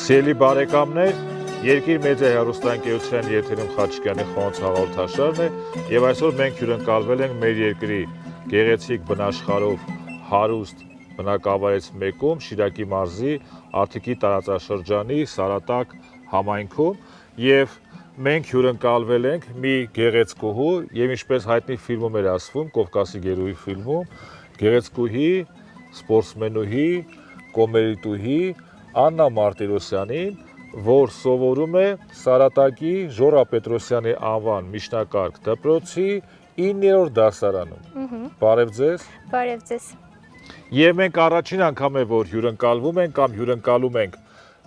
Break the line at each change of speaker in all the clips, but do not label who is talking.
Սիրելի բարեկամներ, Երկիր մեդիա հեռուստաընկերության եթերում Խաչիկյանի խոհանոց հաղորդաշարն է եւ այսօր մենք հյուրընկալվել ենք մեր երկրի գեղեցիկ բնաշխարհով հարուստ բնակավայրից մեկում Շիրակի մարզի Արտիքի տարածաշրջանի Սարատակ համայնքում եւ մենք հյուրընկալվել ենք մի գեղեցկուհու եւ ինչպես հայտնի ֆիլմում էր ասվում Կովկասի գերուի ֆիլմում գեղեցկուհի, սպորտսմենուհի, կոմերիտուհի Աննա Մարտիրոսյանին, որ սովորում է Սարատակի Ժորա Պետրոսյանի անվան միջնակարգ դպրոցի 9-րդ դասարանում։ Բարև ձեզ։
Բարև ձեզ։
Եվ մենք առաջին անգամ է, որ հյուրընկալվում ենք կամ հյուրընկալում ենք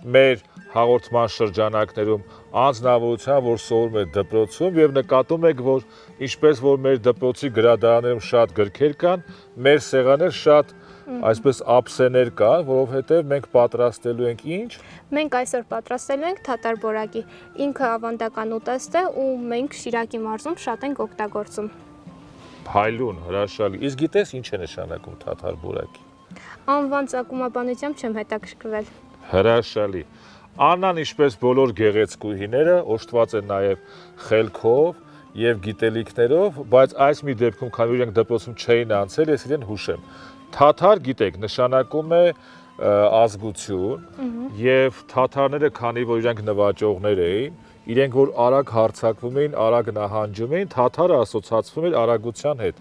մեր հաղորդման շրջանակներում անձնավորության, որ սովորում է դպրոցում եւ նկատում եք, որ ինչպես որ մեր դպրոցի գրադարաններում շատ գրքեր կան, մեր սեղաներ շատ այսպես ափսեներ կան, որովհետև մենք պատրաստելու ենք ինչ։
Մենք այսօր պատրաստելու ենք թաթար բորակի։ Ինքը ավանդական ուտեստ է ու մենք Շիրակի մարզում շատ ենք օգտագործում։
Փայլուն, հրաշալի։ Իսկ գիտես ինչ է նշանակում թաթար բորակի։
Անվան ծագումաբանությամբ չեմ հետաքրքրվել։
Հրաշալի։ Աննան ինչպես բոլոր գեղեցկուհիները օժտված է նաև խելքով եւ գիտելիքներով, բայց այս մի դեպքում, քանի որ իրենք դպրոցում չէին անցել, ես իրեն հուշեմ։ Թաթար, գիտեք, նշանակում է ազգություն եւ թաթարները, քանի որ իրենք նվաճողներ էին, իրենք որ արագ հարձակվում էին, արագ նահանջում էին, թաթարը ասոցացվում էր արագության հետ։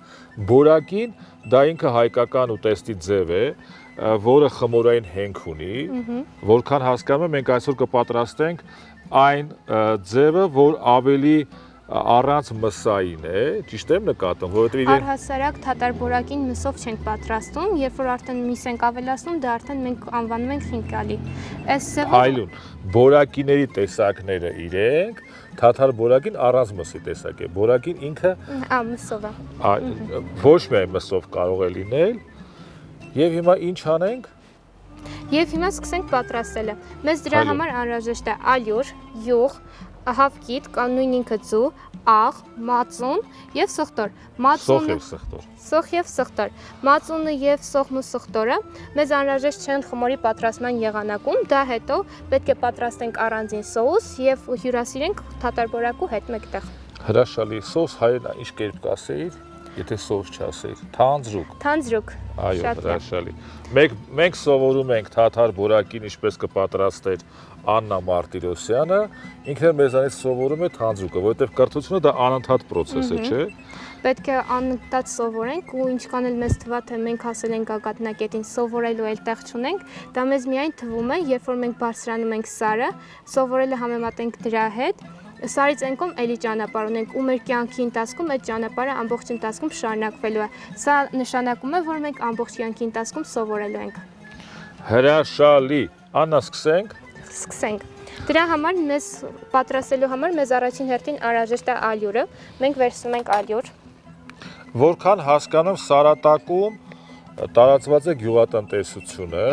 Բորակին դա ինքը հայկական ուտեստի ձև է, որը խմորային հենք ունի, որքան հասկանում եմ, մենք այսօր կպատրաստենք այն ձևը, որ ավելի առանց մսային է, ճիշտ եմ նկատում, որովհետև իրեն
Առհասարակ թաթար բորակին մսով չենք պատրաստում, երբ որ արդեն միս ենք ավելացնում, դա արդեն մենք անվանում ենք խինկալի։ Այս ձևով
Հայլուն, բորակիների տեսակները իրենք, թաթար բորակին առանց մսի տեսակ է, բորակին ինքը
մսով է։
Ոչ միայն մսով կարող է լինել, եւ հիմա ինչ անենք։
Եվ հիմա սկսենք պատրաստելը։ Մեզ դրա համար անհրաժեշտ է ալյուր, յուղ, հավկիտ, կամ նույն ինքը ձու, աղ, մածուն եւ սխտոր։
Սոխ եւ սխտոր։
Սոխ եւ սխտոր։ Մածունը եւ սոխն ու սխտորը մեզ անհրաժեշտ չեն խմորի պատրաստման եղանակում, դա հետո պետք է պատրաստենք առանձին սոուս եւ հյուրասիրենք թաթար բորակու հետ մեկտեղ։
Հրաշալի սոս հայերեն ինչ կերպ կասեիր, եթե սոս չասեիր։ Թանձրուկ։
Թանձրուկ։
Այո, հրաշալի։ Մենք սովորում ենք թաթար բորակին ինչպես կպատրաստեր Աննա Մարտիրոսյանը, ինքն մեզանից սովորում է թանձրուկը, որովհետև կրթությունը դա անընդհատ process է, չէ՞։
Պետք է անընդհատ սովորենք ու ինչքան էլ մեզ թվա թե մենք հասել ենք գագաթնակետին սովորելու էլ տեղ չունենք, դա մեզ միայն թվում է, երբ որ մենք բարձրանում ենք սարը, սովորելը համեմատենք դրա հետ, սարից ենքում էլի ճանապարհ ունենք ու մեր կյանքի ընթացքում այդ ճանապարհը ամբողջ ընթացքում շարունակվելու է։ Սա նշանակում է, որ մենք ամբողջ կյանքի ընթացքում սովորելու ենք։
Հրաշալի։ Աննա, սկսենք։
Սկսենք։ Դրա համար մեզ պատրաստելու համար մեզ առաջին հերթին անհրաժեշտ է ալյուրը։ Մենք վերցնում ենք ալյուր։
Որքան հասկանում Սարատակում տարածված է գյուղատնտեսությունը,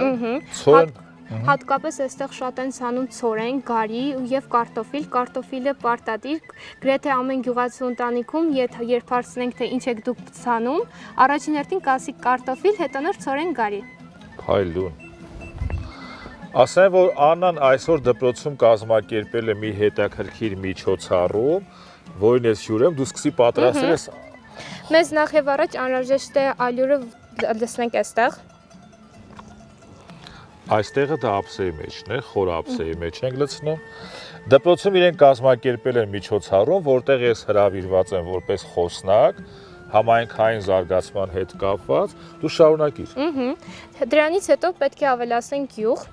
ցորեն
Հատկապես այստեղ շատ են ցանում ցորեն, գարի եւ կարտոֆիլ։ Կարտոֆիլը պարտադիր գրեթե ամեն գյուղացու ընտանիքում, երբ հարցնենք թե ինչ եք դուք ցանում, առաջին հերթին կասի կարտոֆիլ, հետո նոր ցորեն, գարի։
Փայլուն։ Ասեմ, որ Աննան այսօր դպրոցում կազմակերպել է մի հետաքրքիր միջոցառում, որին ես հյուրեմ, դու սկսի պատրաստել ես։
Մեզ նախ եւ առաջ անհրաժեշտ է ալյուրը լցնենք այստեղ։
Այստեղը դա ափսեի մեջն է, խոր ափսեի մեջ ենք լցնում։ Դպրոցում իրեն կազմակերպել են միջոցառում, որտեղ ես հրավիրված եմ որպես խոսնակ, համայնքային զարգացման հետ կապված, դու շարունակիր։
Դրանից հետո պետք է ավելացնենք յուղ։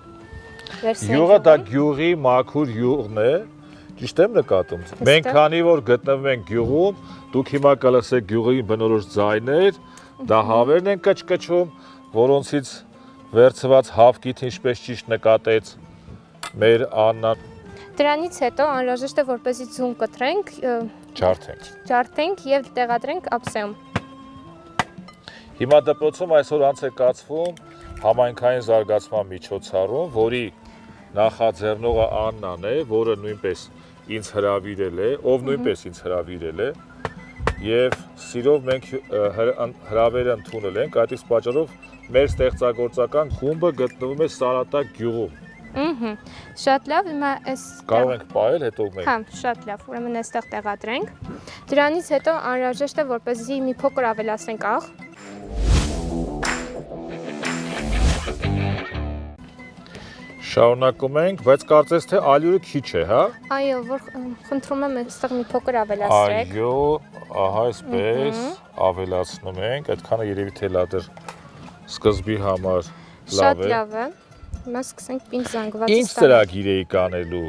Յուղը դա գյուղի մաքուր յուղն է, ճիշտ եմ նկատում։ Մենք քանի որ գտնվում ենք գյուղում, դուք հիմա կլսեք գյուղի բնորոշ ձայներ, դա հավերն են կչկչում, որոնցից վերցված հավկիթ ինչպես ճիշտ նկատեց մեր Աննան։
Դրանից հետո անհրաժեշտ է որպեսզի ձուն կտրենք, ջարդենք եւ տեղադրենք ափսեում։
Հիմա դպրոցում այսօր անց է կացվում համայնքային զարգացման միջոցառում, որի նախաձեռնողը Աննան է, որը նույնպես ինձ հրավիրել է, ով նույնպես ինձ հրավիրել է, եւ սիրով մենք հրավերը ընդունել ենք, այդ իսկ պատճառով մեր ստեղծագործական խումբը գտնվում է Սարատակ գյուղում։
Շատ լավ, հիմա այս
Կարող ենք պահել, հետո մենք։
Հա, շատ լավ, ուրեմն այստեղ տեղադրենք։ Դրանից հետո անհրաժեշտ է, որպեսզի մի փոքր ավելացնենք աղ։
Շարունակում ենք, բայց կարծես թե ալյուրը քիչ է, հա։
Այո, որ խնդրում եմ այստեղ մի փոքր ավելացրեք։
Այո, ահա այսպես ավելացնում ենք, այդքանը երևի թե լավ դեռ սկզբի համար
Շատ
լավ է։
լավ է։ Հիմա սկսենք պինդ զանգվածը
Ինչ ծրագիր էի կանելու։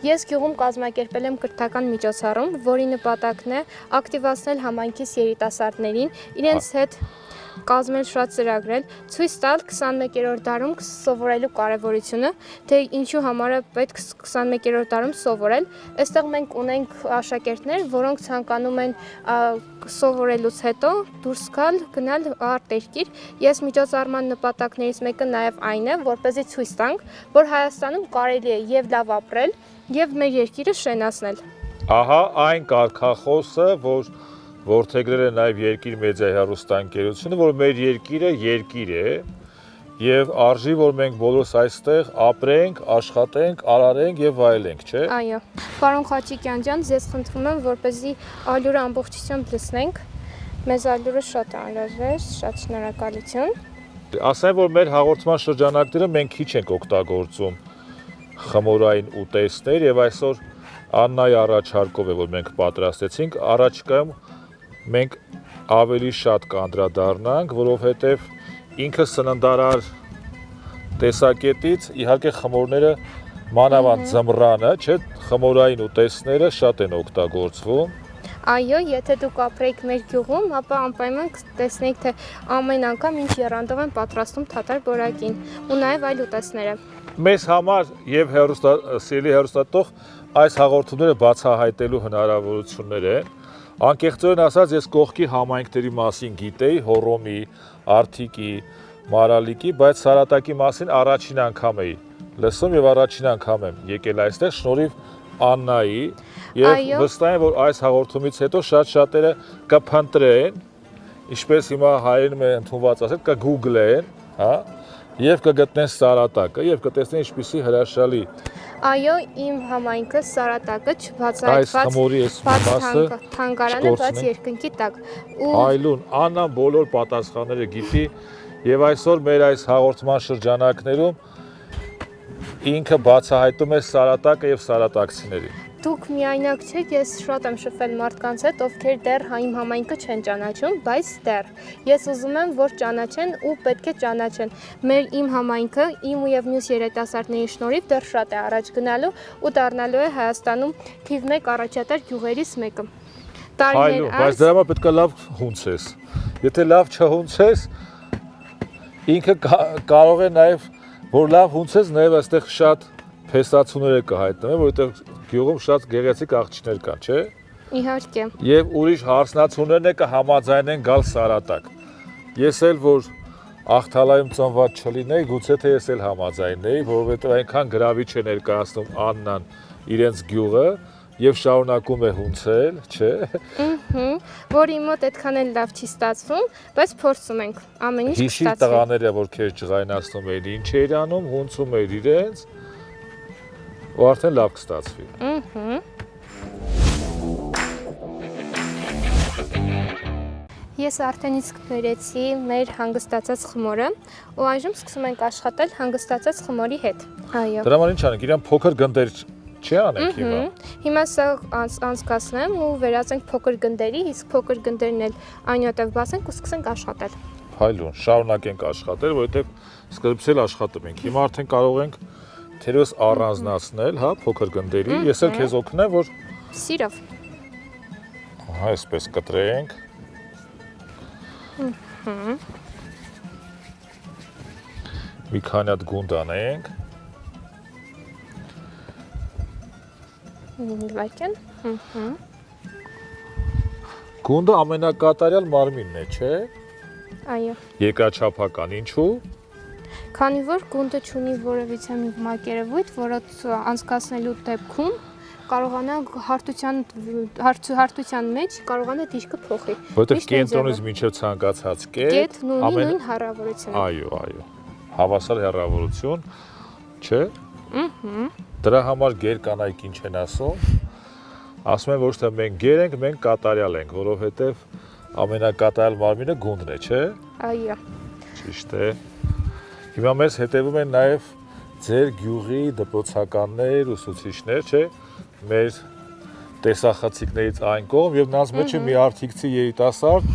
Ես գյուղում կազմակերպել եմ կրթական միջոցառում, որի նպատակն է ակտիվացնել համայնքիս երիտասարդներին, իրենց հետ կազմել շատ ծրագրեր, ցույց տալ 21-րդ դարում սովորելու կարևորությունը, թե ինչու համար է պետք 21-րդ դարում սովորել։ Այստեղ մենք ունենք աշակերտներ, որոնք ցանկանում են սովորելուց հետո դուրս գնալ արտերկիր։ Ես միջոցառման նպատակներից մեկը նաև այն է, որպեսզի ցույց տանք, որ Հայաստանում կարելի է եւ լավ ապրել, եւ մեր երկիրը շենացնել։
Ահա այն կարգախոսը, որ որդեգրել է նաև երկիր մեդիա հեռուստաընկերությունը, որ մեր երկիրը երկիր է եւ արժի, որ մենք բոլորս այստեղ ապրենք, աշխատենք, արարենք եւ վայելենք, չէ՞։
Այո։ Պարոն Խաչիկյան ջան, ես խնդրում եմ, որպեսզի ալյուրը ամբողջությամբ լցնենք։ Մեզ ալյուրը շատ անհրաժեշտ, շատ շնորհակալություն։
Ասեմ, որ մեր հաղորդման շրջանակները մենք քիչ ենք օգտագործում խմորային ուտեստներ եւ այսօր Աննայի առաջարկով է, որ մենք պատրաստեցինք, առաջիկայում մենք ավելի շատ կանդրադառնանք, որովհետև ինքը սննդարար տեսակետից իհարկե խմորները մանավանդ ձմռանը, չէ, խմորային ուտեստները շատ են օգտագործվում։
Այո, եթե դուք ապրեիք մեր գյուղում, ապա անպայման կտեսնեիք, թե ամեն անգամ ինչ եռանդով են պատրաստում թաթար բորակին ու նաև այլ ուտեստները։
Մեզ համար եւ սիրելի հեռուստատող այս հաղորդումները բացահայտելու հնարավորություններ են։ Անկեղծորեն ասած, ես կողքի համայնքների մասին գիտեի, Հոռոմի, Արթիկի, Մարալիկի, բայց Սարատակի մասին առաջին անգամ էի լսում եւ առաջին անգամ եմ եկել այստեղ շնորհիվ Աննայի եւ վստահ եմ, որ այս հաղորդումից հետո շատ շատերը կփնտրեն, ինչպես հիմա հայերենում է ընդունված ասել, կգուգլեն, հա, եւ կգտնեն Սարատակը եւ կտեսնեն ինչպիսի հրաշալի։
Այո, իմ համայնքը Սարատակը չբացահայտված թանգարան է, բայց երկնքի տակ։
Այլուն, Աննան բոլոր պատասխանները գիտի եւ այսօր մեր այս հաղորդման շրջանակներում ինքը բացահայտում է Սարատակը եւ սարատակցիներին։
Դուք միայնակ չեք, ես շատ եմ շփվել մարդկանց հետ, ովքեր դեռ իմ համայնքը չեն ճանաչում, բայց դեռ ես ուզում եմ, որ ճանաչեն ու պետք է ճանաչեն։ Իմ համայնքը, իմ ու եւ մյուս երիտասարդների շնորհիվ դեռ շատ է առաջ գնալու ու դառնալու է Հայաստանում թիվ 1 առաջատար գյուղերից մեկը։
Այո, բայց դրա համար պետք է լավ հունցես։ Եթե լավ չհունցես, ինքը կարող է նաեւ որ լավ հունցես, նաեւ այստեղ շատ փեստացուներ կհայտնվեն, որովհետեւ գյուղում շատ գեղեցիկ աղջիկներ կան, չէ՞։
Իհարկե։
Եվ ուրիշ հարսնացուներն է կհամաձայնեն գալ Սարատակ։ Ես էլ որ Աղթալայում ծնված չլինեի, գուցե թե ես էլ համաձայնեի, որովհետեւ այնքան գրավիչ է ներկայացնում Աննան իրենց գյուղը եւ շարունակում է հունցել, չէ՞։
Որ իմ մոտ այդքան էլ լավ չի ստացվում, բայց փորձում ենք ամեն ինչ
կստացվի։ Հիշի տղաները, որ քեզ ջղայնացնում էին, ինչ էր անում, հունցում էր իրենց, ու արդեն լավ կստացվի։
Ես արդեն իսկ բերեցի մեր հանգստացած խմորը ու այժմ սկսում ենք աշխատել հանգստացած խմորի հետ։ Այո։
Դրա համար ինչ անենք, իրան փոքր գնդեր չի անենք հիմա։
Հիմա սա անցկացնեմ ու վերածենք փոքր գնդերի, իսկ փոքր գնդերն էլ այնուհետև բացենք ու սկսենք աշխատել։
Փայլուն, շարունակենք աշխատել, որովհետև սկզբից էլ աշխատում ենք։ Հիմա արդեն կարող ենք թերևս առանձնացնել, հա, փոքր գնդերի։ Ես էլ քեզ օգնեմ, որ
Սիրով։
Ահա այսպես կտրենք։ Մի քանի հատ գունդ անենք։
Վայրկյան։
Գունդը ամենակատարյալ մարմինն է, չէ՞։
Այո։
Երկրաչափական, ինչու՞։
Քանի որ գունդը ունի որևիցե մի մակերևույթ, որը անցկացնելու դեպքում կարողանա հարթության մեջ կարողանա դիրքը փոխի։
Որտեղ կենտրոնից մինչև ցանկացած կետ
նույն հեռավորություն։
Այո, այո։ Հավասար հեռավորություն, չէ՞։ Դրա համար գերկանայք ինչ են ասում։ Ասում են ոչ թե մենք գեր ենք, մենք կատարյալ ենք, որովհետև ամենակատարյալ մարմինը գունդն է, չէ՞։
Այո։
Ճիշտ է։ Հիմա մեզ հետևում են նաև ձեր գյուղի դպրոցականներ, ուսուցիչներ, չէ՞, մեր տեսախցիկներից այն կողմ եւ նրանց մեջ է մի արտիքցի երիտասարդ,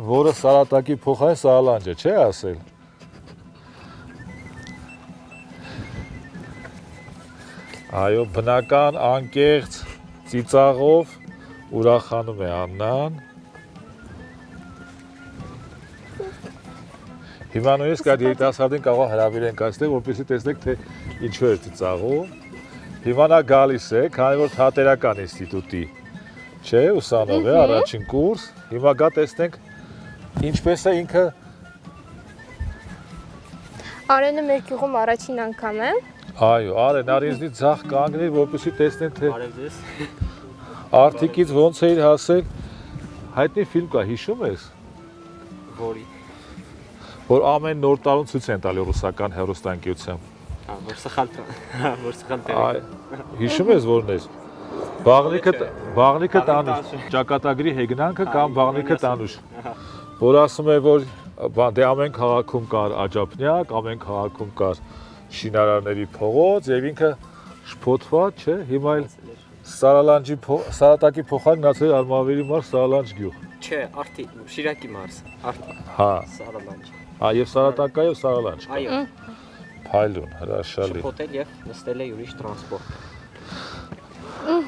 որը Սարատակի փոխարեն Սարալանջ է, չէ՞ ասել։ Այո, բնական անկեղծ ծիծաղով ուրախանում է Աննան։ Հիմա նույնիսկ այդ երիտասարդին կարող հրավիրենք այստեղ, որպեսզի տեսնեք, թե ինչու է ծիծաղում։ Հիմա նա գալիս է, քանի որ թատերական ինստիտուտի, չէ, ուսանող է, առաջին կուրս։ Հիմա գա տեսնենք ինչպես է ինքը։
Արենը մեր գյուղում առաջին անգամ է։
Այո, Արեն, արի ինձնից ձախ կանգնի, որպեսզի տեսնեն, թե արդիկից ոնց է իր հասել։ Հայտնի ֆիլմ կա, հիշում ես։
Որի։
Որ ամեն նոր տարում ցույց են տալի ռուսական հեռուստաընկերությամբ։
Որ սխալ տեղ։
Հիշում ես որն էր։ Բաղնիքը տանուշ, ճակատագրի հեգնանքը կամ բաղնիքը տանուշ։ Որ ասում է, որ դե ամեն քաղաքում կար աջափնյակ, ամեն քաղաքում կար շինարարների փողոց եւ ինքը շփոթված, չէ, հիմա էլ Սարատակի փոխարեն գնացել Արմավիրի մարզ Սարալանջ գյուղ։
Չէ, արդի Շիրակի մարզ։
Հա։
Սարալանջ։
Եվ Սարատակա եւ Սարալանջ։
Այո։
Փայլուն, հրաշալի։
Շփոթել եւ նստել է ուրիշ տրանսպորտ։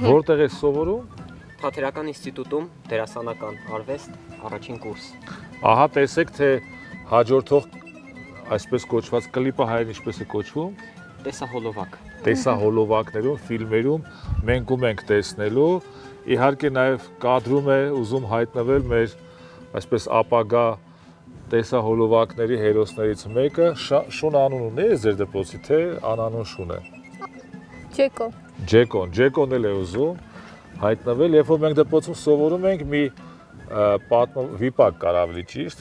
Որտեղ ես սովորում։
Թատերական ինստիտուտում դերասանական արվեստ առաջին կուրս։
Ահա տեսեք, թե հաջորդող այսպես կոչված կլիպը հայերեն ինչպես է կոչվում։
Տեսահոլովակ։
Տեսահոլովակներում, ֆիլմերում մենք ենք տեսնելու։ Իհարկե նաև կադրում է ուզում հայտնվել մեր այսպես ապագա տեսահոլովակների հերոսներից մեկը։ Շուն անուն ունի ձեր դպրոցի, թե անանուն Շուն է։ Ջեկոն էլ է ուզում հայտնվել, երբ որ մենք դպրոցում սովորում ենք մի վիպակ կար ավելի ճիշտ,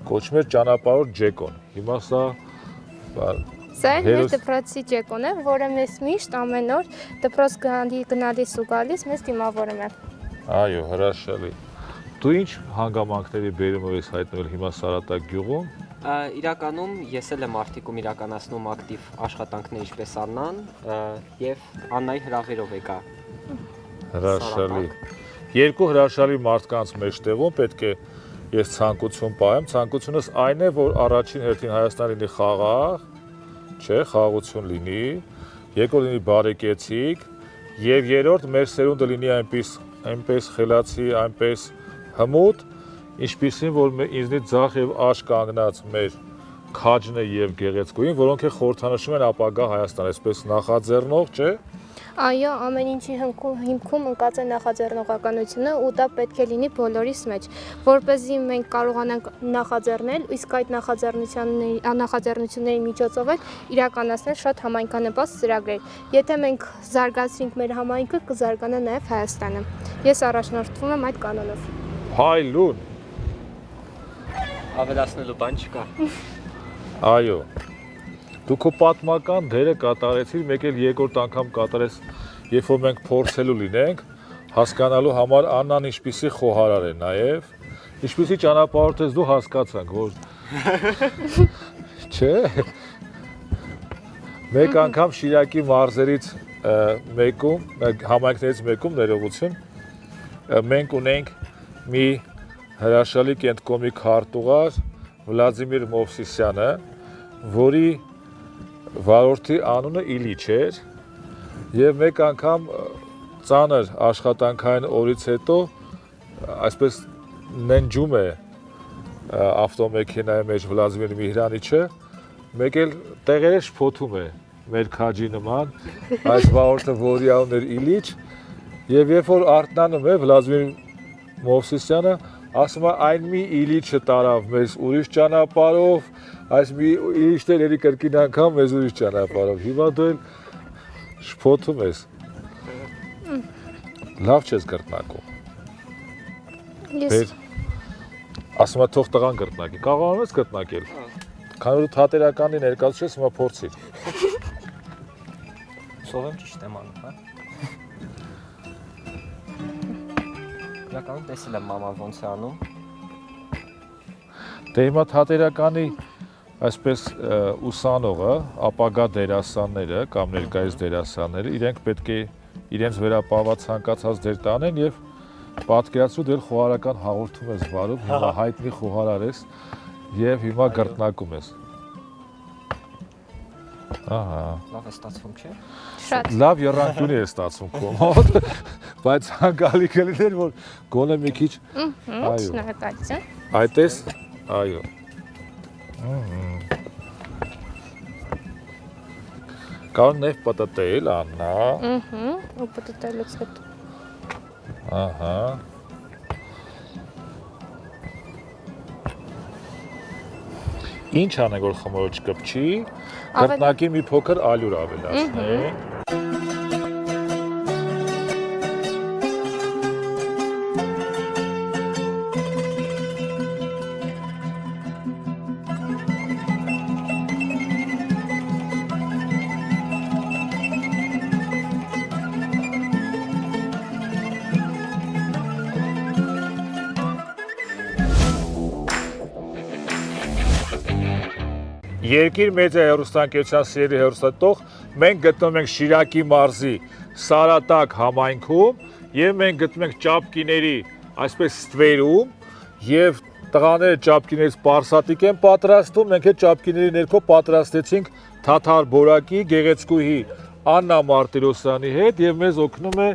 կոչվում էր ճանապարհորդ Ջեկոն։ Հիմա սա
Սա մեր դպրոցի Ջեկոն է, որը մեզ միշտ ամեն օր դպրոց գնալիս ու գալիս մեզ դիմավորում է։
Այո, հրաշալի։ Դու ինչ հանգամանքների բերումով ես հայտնվել հիմա Սարատակ գյուղում։
Իրականում ես էլ եմ արտիկում իրականացնում ակտիվ աշխատանքներ ինչպես Աննան եւ Աննայի հրավերով եկա։
Հրաշալի։ Երկու հրաշալի մարդկանց մեջտեղում պետք է ես ցանկություն պահեմ։ Ցանկությունս այն է, որ առաջին հերթին Հայաստան լինի խաղաղ, չէ, խաղաղություն լինի, երկրորդ լինի բարեկեցիկ, եւ երրորդ մեր սերունդը լինի այնպես խելացի, այնպես հմուտ, ինչպիսին որ ինձնից ձախ եւ աշ կանգնած մեր քաջն է եւ գեղեցկուին, որոնք է խորհրդանշում են ապագա Հայաստան, այսպես նախաձեռնող, չէ։
Այո, ամեն ինչի հիմքում ընկած է նախաձեռնողականությունը ու դա պետք է լինի բոլորիս մեջ, որպեսզի մենք կարողանանք նախաձեռնել, իսկ այդ նախաձեռնությունների միջոցով էլ իրականացնել շատ համայնքանպաստ ծրագրեր։ Եթե մենք զարգացրենք մեր համայնքը, կզարգանա նաև Հայաստանը։ Ես առաջնորդվում եմ այդ կանոնով։
Փայլուն։
Ավելացնելու բան չկա։
Այո։ Դու քո պատմական դերը կատարեցիր, մեկ էլ երկրորդ անգամ կատարես, երբ որ մենք փորձելու լինենք, հասկանալու համար Աննան ինչպիսի խոհարար է նաև, ինչպիսի ճանապարհորդ ես դու հասկացանք, որ չէ։ Մեկ անգամ Շիրակի մարզերից մեկում, համայնքներից մեկում ներողություն, մենք ունենք մի հրաշալի կենտկոմի քարտուղար Վլադիմիր Մովսիսյանը, որի վարորդի անունը Իլիչ էր եւ մեկ անգամ ծանր աշխատանքային օրից հետո այսպես ննջում է ավտոմեքենայի մեջ Վլադիմիր Միհրանիչը, մեկ էլ տեղերը շփոթում է մեր քաջի նման, այս վարորդը որի անունն էր Իլիչ եւ երբ որ արթնանում է Վլադիմիր Մովսիսյանը ասում է այն մի Իլիչը տարավ մեզ ուրիշ ճանապարհով, այս մի Իլիչներ երի կրկին անգամ մեզ ուրիշ ճանապարհով։ Հիմա դու էլ շփոթում ես։ Լավ չես կրտնակում։
Ես
ասում եմ թող տղան կրտնակի։ Կարողանում ես կրտնակել։ Քանի որ թատերականի ներկայացուցիչ ես, հիմա փորձիր։
Հուսով եմ ճիշտ եմ անում, հա։ Իրականում տեսել եմ մաման ոնց է անում։
Դե հիմա թատերականի այսպես ուսանողը, ապագա դերասանները կամ ներկայիս դերասանները իրենք պետք է իրենց վերապահված ցանկացած դեր տանեն եւ պատկերացրու դեր խոհարական հաղորդում ես վարում, հիմա հայտնի խոհարար ես եւ հիմա գռտնակում ես։ Ահա։
Լավ է ստացվում, չէ՞։
Շատ։
Լավ երանգյունի է ստացվում քո մոտ, բայց հանգալի կլիներ որ գոնե մի քիչ այո։
Շնորհակալություն։
Այդպես, այո։ Կարող նեվ պտտել, Աննա։
Ու պտտելուց հետո։
Ահա։ Ինչ անենք որ խմորը չկպչի, գռտնակին մի փոքր ալյուր ավելացնենք։ Երկիր մեծա հեռուստաընկերության սիրելի հեռուստատող, մենք գտնվում ենք Շիրակի մարզի Սարատակ համայնքում եւ մենք գտնվում ենք ճապկիների այսպես ստվերում եւ տղաները ճապկիներից պարսատիկ են պատրաստում, մենք այդ ճապկիների ներքո պատրաստեցինք թաթար բորակի գեղեցկուհի Աննա Մարտիրոսյանի հետ եւ մեզ օգնում է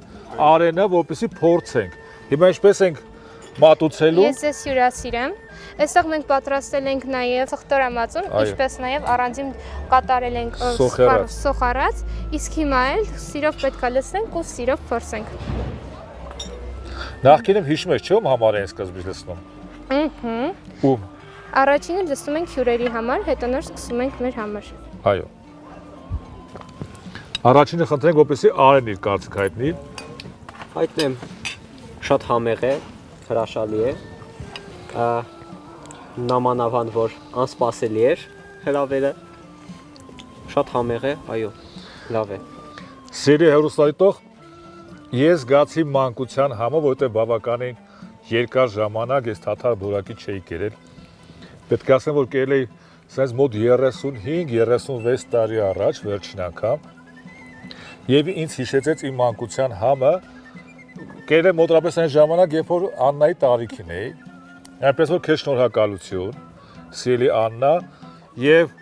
Արենը, որպեսզի փորձենք։ Հիմա ինչպես ենք մատուցելու։
Ես ձեզ հյուրասիրեմ։ Այստեղ մենք պատրաստել ենք նաև թղթորամածուն, ինչպես նաև առանձին կատարել ենք սոխարած, իսկ հիմա էլ սիրով պետք է լցնենք ու սիրով փորձենք։
Նախկինում հիշում ես, չէ՞ ում համար են սկզբից լցնում։ Ում։
Առաջինը լցնում ենք հյուրերի համար, հետո նոր սկսում ենք մեր համար։
Այո։ Առաջինը խնդրենք, որպեսզի Արեն իր կարծիք հայտնի։
Հայտնեմ, շատ համեղ է, հրաշալի է։ Նամանավան, որ անսպասելի էր հրավերը, շատ համեղ է, այո, լավ է։
Սիրելի հեռուստադիտող, ես զգացի մանկության համը, որովհետև բավականին երկար ժամանակ ես թաթար բորակի չէի կերել։ Պետք է ասեմ, որ կերել էի սենց մոտ 35-36 տարի առաջ վերջին անգամ։ Եվ ինձ հիշեցեց իմ մանկության համը, կերել մոտավորապես այն ժամանակ, երբ որ Աննայի տարիքին էի։ Այնպես որ քեզ շնորհակալություն, սիրելի Աննա, եւ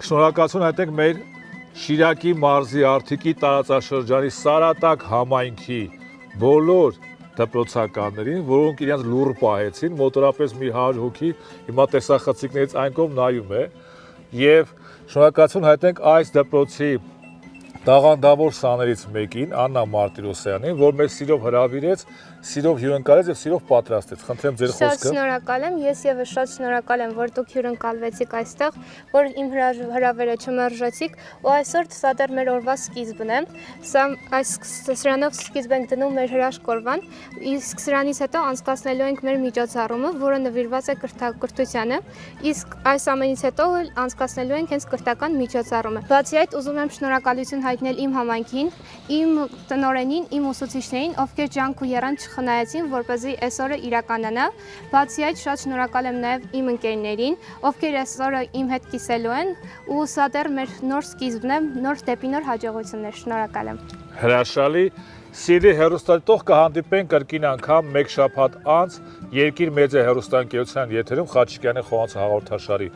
շնորհակալություն հայտնենք մեր Շիրակի մարզի Արթիկի տարածաշրջանի Սարատակ համայնքի բոլոր դպրոցականներին, որոնք իրենց լուռ պահեցին, մոտավորապես մի 100 հոգի հիմա տեսախցիկներից այն կողմ նայում է, եւ շնորհակալություն հայտնենք այս դպրոցի տաղանդավոր սաներից մեկին, Աննա Մարտիրոսյանին, որ մեզ սիրով հրավիրեց, սիրով հյուրընկալեց եւ սիրով պատրաստեց։ Խնդրեմ ձեր խոսքը։
Շատ շնորհակալ եմ, ես եւս շատ շնորհակալ եմ, որ դուք հյուրընկալվեցիք այստեղ, որ իմ հրավերը չմերժեցիք, ու այսօր սա դեռ մեր օրվա սկիզբն է։ Սա այս սրանով սկիզբ ենք դնում մեր հրաշք օրվան, իսկ սրանից հետո անցկացնելու ենք մեր միջոցառումը, որը նվիրված է կրթությանը, իսկ այս ամենից հետո անցկացնելու ենք հենց կրթական միջոցառումը։ Բացի այդ, ուզում եմ շնորհակալություն հայտնել իմ համայնքին, իմ տնօրենին, իմ ուսուցիչներին, ովքեր ջանք ու եռան չխնայեցին, որպեսզի այսօրը իրականանա։ Բացի այդ, շատ շնորհակալ եմ նաև իմ ընկերներին, ովքեր այսօրը իմ հետ կիսելու են, ու սա դեռ մեր նոր սկիզբն է, նոր դեպի նոր հաջողություններ։ Շնորհակալ եմ։
Հրաշալի, սիրելի հեռուստադիտող, կհանդիպենք կրկին անգամ մեկ շաբաթ անց Երկիր մեծա հեռուստաընկերության եթերում Խաչիկյանի խոհանոցը հաղորդաշարի